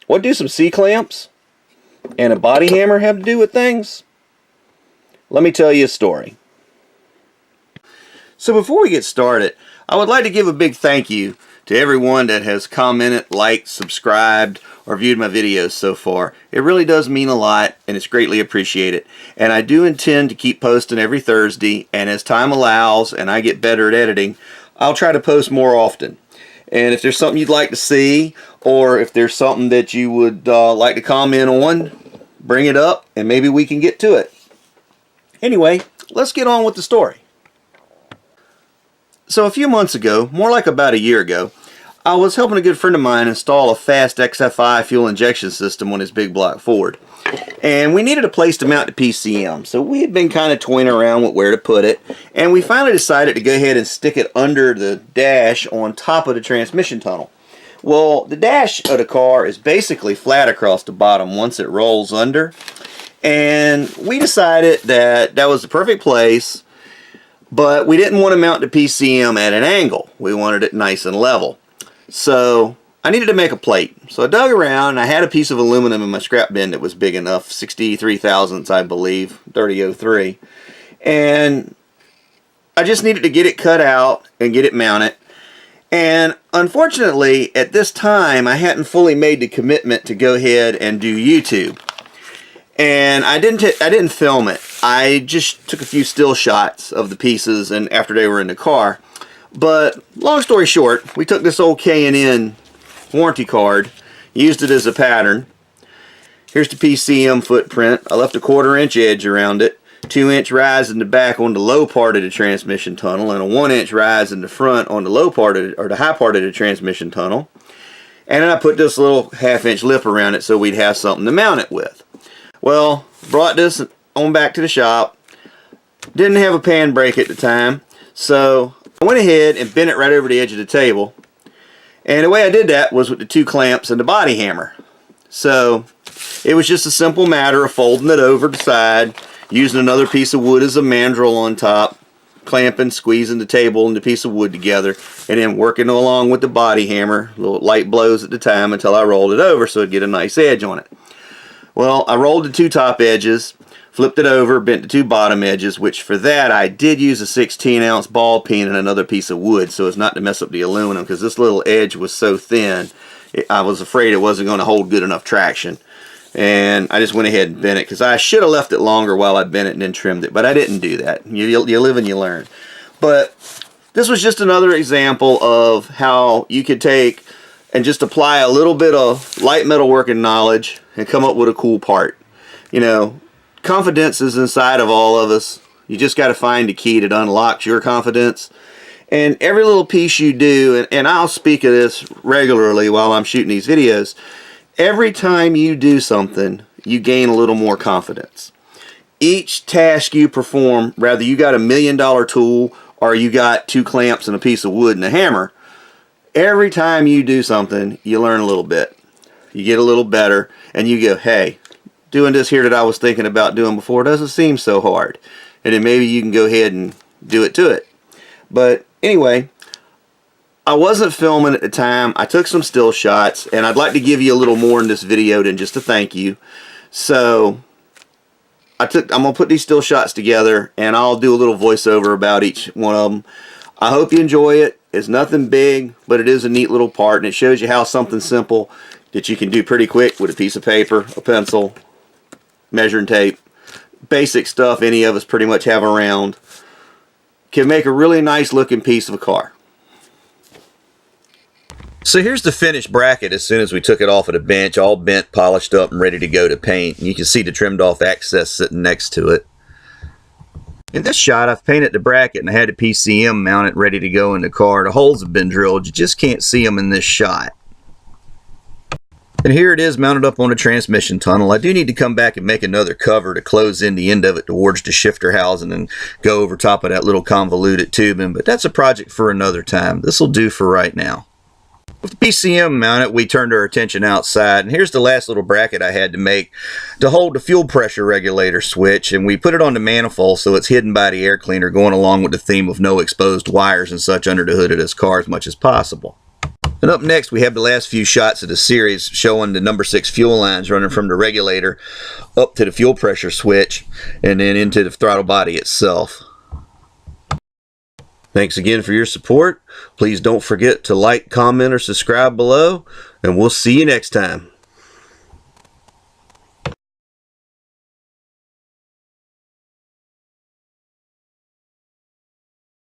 What do some C-clamps and a body hammer have to do with things? Let me tell you a story. So before we get started, I would like to give a big thank you to everyone that has commented, liked, subscribed, or viewed my videos so far. It really does mean a lot, and it's greatly appreciated. And I do intend to keep posting every Thursday, and as time allows and I get better at editing, I'll try to post more often. And if there's something you'd like to see, or if there's something that you would like to comment on, bring it up and maybe we can get to it. Anyway, let's get on with the story. So a few months ago, more like about a year ago, I was helping a good friend of mine install a FAST XFi fuel injection system on his big block Ford. And we needed a place to mount the PCM, so we had been kind of toying around with where to put it, and we finally decided to go ahead and stick it under the dash on top of the transmission tunnel. Well, the dash of the car is basically flat across the bottom once it rolls under, and we decided that that was the perfect place, but we didn't want to mount the PCM at an angle. We wanted it nice and level. So I needed to make a plate. So I dug around and I had a piece of aluminum in my scrap bin that was big enough, 63 thousandths I believe, 3003. And I just needed to get it cut out and get it mounted. And unfortunately, at this time, I hadn't fully made the commitment to go ahead and do YouTube. And I didn't film it. I just took a few still shots of the pieces and after they were in the car. But long story short, we took this old K&N warranty card, used it as a pattern. Here's the PCM footprint. I left a 1/4 inch edge around it, 2-inch rise in the back on the low part of the transmission tunnel, and a 1-inch rise in the front on the low part of the high part of the transmission tunnel. And then I put this little 1/2-inch lip around it so we'd have something to mount it with. Well, brought this on back to the shop. Didn't have a pan brake at the time, so I went ahead and bent it right over the edge of the table. And the way I did that was with the 2 clamps and the body hammer. So it was just a simple matter of folding it over the side, using another piece of wood as a mandrel on top, clamping, squeezing the table and the piece of wood together, and then working along with the body hammer, little light blows at the time until I rolled it over so it'd get a nice edge on it. Well, I rolled the 2 top edges, flipped it over, bent the 2 bottom edges, which for that I did use a 16-ounce ball peen and another piece of wood so as not to mess up the aluminum, because this little edge was so thin I was afraid it wasn't going to hold good enough traction. And I just went ahead and bent it, because I should have left it longer while I bent it and then trimmed it, but I didn't do that. You live and you learn. But this was just another example of how you could take and just apply a little bit of light metalworking knowledge and come up with a cool part. You know, confidence is inside of all of us. You just got to find the key that unlocks your confidence. And every little piece you do, and I'll speak of this regularly while I'm shooting these videos, every time you do something, you gain a little more confidence. Each task you perform, whether you got a $1 million tool or you got 2 clamps and a piece of wood and a hammer, every time you do something, you learn a little bit. You get a little better, and you go, hey, doing this here that I was thinking about doing before doesn't seem so hard. And then maybe you can go ahead and do it to it. But anyway, I wasn't filming at the time. I took some still shots, and I'd like to give you a little more in this video than just a thank you. So I'm going to put these still shots together, and I'll do a little voiceover about each one of them. I hope you enjoy it. It's nothing big, but it is a neat little part, and it shows you how something simple that you can do pretty quick with a piece of paper, a pencil, measuring tape, basic stuff any of us pretty much have around, can make a really nice looking piece of a car. So here's the finished bracket as soon as we took it off of the bench, all bent, polished up, and ready to go to paint. And you can see the trimmed off access sitting next to it. In this shot, I've painted the bracket and I had the PCM mounted ready to go in the car. The holes have been drilled. You just can't see them in this shot. And here it is mounted up on the transmission tunnel. I do need to come back and make another cover to close in the end of it towards the shifter housing and go over top of that little convoluted tubing, but that's a project for another time. This will do for right now. With the PCM mounted, we turned our attention outside, and here's the last little bracket I had to make to hold the fuel pressure regulator switch, and we put it on the manifold so it's hidden by the air cleaner, going along with the theme of no exposed wires and such under the hood of this car as much as possible. And up next, we have the last few shots of the series showing the number 6 fuel lines running from the regulator up to the fuel pressure switch and then into the throttle body itself. Thanks again for your support. Please don't forget to like, comment, or subscribe below, and we'll see you next time.